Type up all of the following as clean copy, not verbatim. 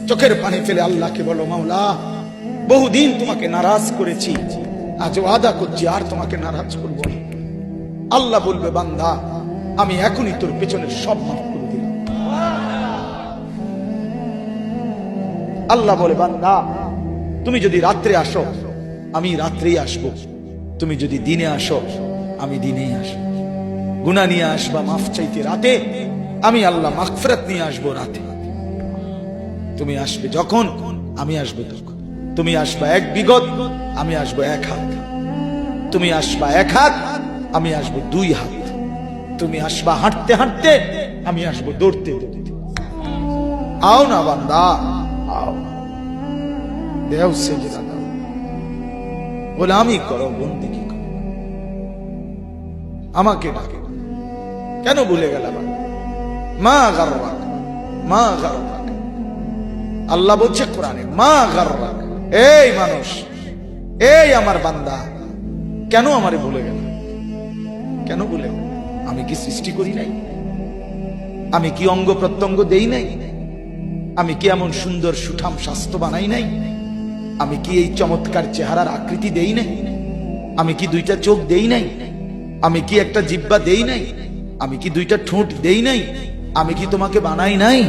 চোখের পানি ফেলে আল্লাহকে বলো, মাওলা বহুদিন তোমাকে নারাজ করেছি, আজ ওয়াদা করছি আর তোমাকে নারাজ করবো না। আল্লাহ বলবে, বান্দা আমি এখনই তোর পেছনের সব মাফ করে দিলাম। আল্লাহ বলে, বান্দা তুমি যদি রাত্রে আসো আমি রাত্রেই আসবো, তুমি যদি দিনে আসো আমি দিনেই আসবো। গুনাহ নিয়ে আসবা মাফ চাইতে রাতে, আমি আল্লাহ মাগফিরাত নিয়ে আসবো রাতে। তুমি আসবে যখন, আমি আসবো তখন। তুমি আসবা এক বিগত, আমি আসবো এক হাত। তুমি আসবা এক হাত, আমি আসবো দুই হাত। তুমি আসবা হাঁটতে হাঁটতে, আমি আসবো দৌড়তে দৌড়তে। আও না বান্দা, আও দেও সেজদা দাও, গোলামি করো, বন্দেগী করো, আমাকে ডাকে। কেন ভুলে গেল? মা গাররাক, মা গাররাক। আল্লাহ বলছে কোরআনে, মা গাররাক। এই মানুষ, এই আমার বান্দা, কেন আমারে ভুলে গেল? কেন ভুলে গেল? আমি কি সৃষ্টি করি নাই? আমি কি অঙ্গ প্রত্যঙ্গ দেই নাই? আমি কি এমন সুন্দর সুঠাম স্বাস্থ্য বানাই নাই? আমি কি এই চমৎকার চেহারার আকৃতি দেই নাই? আমি কি দুইটা চোখ দেই নাই? আমি কি একটা জিহ্বা দেই নাই? আমি কি দুইটা ঠোঁট দেই নাই? আমি কি তোমাকে বানাই নাই?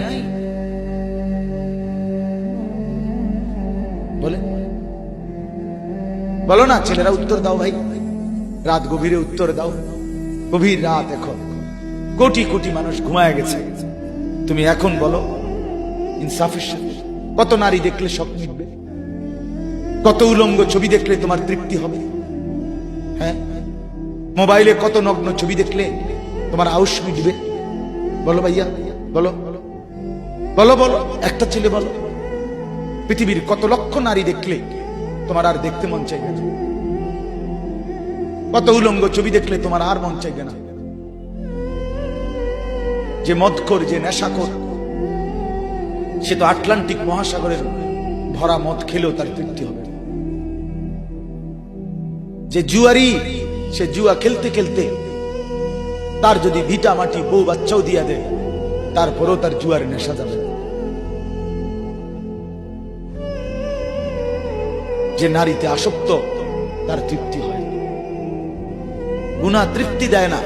বলে বলো না ছেলেরা, উত্তর দাও ভাই, রাত গভীরে উত্তর দাও। গভীর রাত, এখন কোটি কোটি মানুষ ঘুমায় গেছে। তুমি এখন বলো ইনসাফের সাথে, কত নারী দেখলে শখ মিটবে? কত উলঙ্গ ছবি দেখলে তোমার তৃপ্তি হবে? হ্যাঁ, মোবাইলে কত নগ্ন ছবি দেখলে তোমার আউশ মিটবে? বলো ভাইয়া, বলো বলো বলো, একটা ছেলে বলো। পৃথিবীর কত লক্ষ নারী দেখলে তোমার আর দেখতে মন চাইবে না? কত উলঙ্গ ছবি দেখলে তোমার আর মন চাইবে না? যে মদখোর, যে নেশাখোর, সে তো আটলান্টিক মহাসাগরের ভরা মদ খেলেও তার তৃপ্তি হবে। যে জুয়ারি, সে জুয়া খেলতে খেলতে তার যদি ভিটা মাটি বউ বাচ্চাও দিয়া দেয়, তারপরেও তার জুয়ার নেশা যাবে। যে নারীতে আসক্ত, তার তৃপ্তি হয়। গুনাহ তৃপ্তি দেয় না,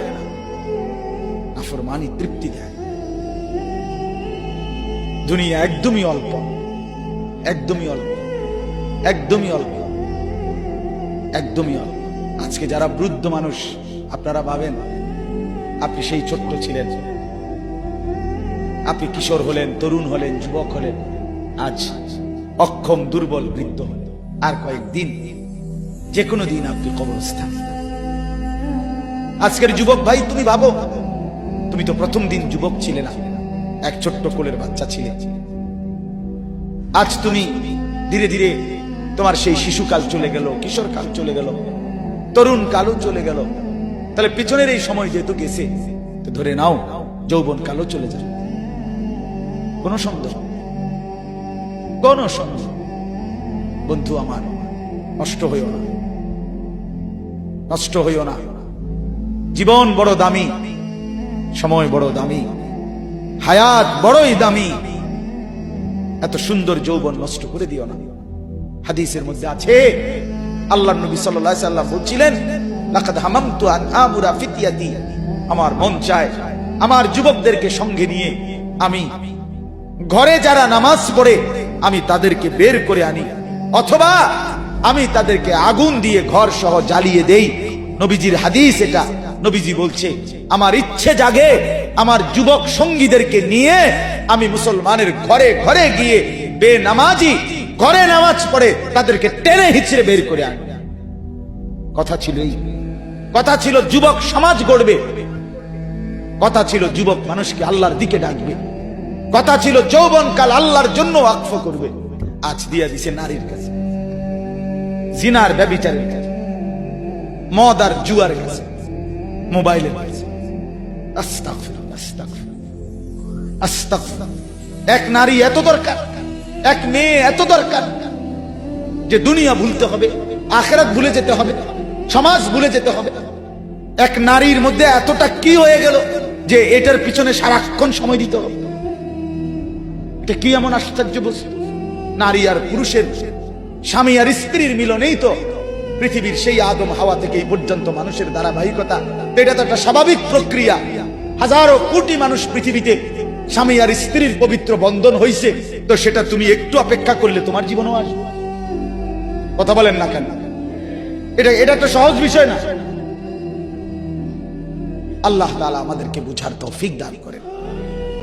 নাফরমানি তৃপ্তি দেয়। দুনিয়া একদমই অল্প, একদমই অল্প, একদমই অল্প, একদমই অল্প। আজকে যারা বৃদ্ধ মানুষ, আপনারা ভাবেন আপনি সেই ছোট্ট ছিলেন, আপনি কিশোর হলেন, তরুণ হলেন, যুবক হলেন, আজ অক্ষম দুর্বল বৃদ্ধ হলেন। আর কয়েকদিন, যে কোনো দিন আপনি কবরস্থান। আজকের যুবক ভাই, তুমি ভাবো, তুমি তো প্রথম দিন যুবক ছিলে না, এক ছোট্ট কোলের বাচ্চা ছিলে। আজ তুমি ধীরে ধীরে তোমার সেই শিশুকাল চলে গেল, কিশোরকাল চলে গেল, তরুণ কালও চলে গেল। তাহলে পিছনের এই সময় যেহেতু গেছে, তো ধরে নাও যৌবন কালও চলে যাবে। কোন সন্দেহ, কোন সন্দেহ। বন্ধু আমার, নষ্ট হইও না, নষ্ট হইও না। জীবন বড় দামি, সময় বড় দামি, হায়াত বড়ই দামি। এত সুন্দর যৌবন নষ্ট করে দিও না। হাদিসের মধ্যে আছে, আল্লাহর নবী সাল্লাল্লাহু আলাইহি সাল্লাম বলছিলেন, লাকাদ হামামতু আন আমুরা ফিতিয়াতি, আমার মন চায় আমার যুবকদেরকে সঙ্গে নিয়ে আমি ঘরে যারা নামাজ পড়ে আমি তাদেরকে বের করে আনি, অথবা আমি তাদেরকে আগুন দিয়ে ঘর সহ জ্বালিয়ে দেই। নবীজির হাদিস এটা। নবীজি বলছে, আমার ইচ্ছে জাগে আমার যুবক সঙ্গীদেরকে নিয়ে আমি মুসলমানের ঘরে ঘরে গিয়ে বেনামাজি ঘরে নামাজ পড়ে তাদেরকে টেনে হিচড়ে বের করে আনি। কথা ছিল এই, কথা ছিল যুবক সমাজ গড়বে, কথা ছিল যুবক মানুষকে আল্লাহর দিকে ডাকবে, কথা ছিল যৌবনকাল আল্লাহর জন্য ওয়াকফ করবে। আজ দিয়া দিছে নারীর কাছে, জিনার ব্যভিচারের কাছে, মদ আর জুয়ার কাছে, মোবাইলের কাছে। আস্তাগফিরুল্লাহ, আস্তাগফিরুল্লাহ, আস্তাগফিরুল্লাহ। এক নারী এত দরকার, এক মেয়ে এত দরকার যে দুনিয়া ভুলতে হবে, আখিরাত ভুলে যেতে হবে, সমাজ ভুলে যেতে হবে। এক নারীর মধ্যে এতটা কি হয়ে গেল যে এটার পিছনে সারাক্ষণ সময় দিতে হবে? এটা কি এমন আশ্চর্য বস্তু? নারী আর পুরুষের, স্বামী আর স্ত্রীর মিলনেই তো পৃথিবীর সেই আদম হাওয়া থেকে এই পর্যন্ত মানুষের ধারাবাহিকতা। এটা তো একটা স্বাভাবিক প্রক্রিয়া। হাজারো কোটি মানুষ পৃথিবীতে স্বামী আর স্ত্রীর পবিত্র বন্ধন হইছে, তো সেটা তুমি একটু অপেক্ষা করলে তোমার জীবনও আসবে। কথা বলেন না কেন? এটা একটা সহজ বিষয় না। আল্লাহ তাআলা আমাদেরকে বুঝার তৌফিক দান করেন।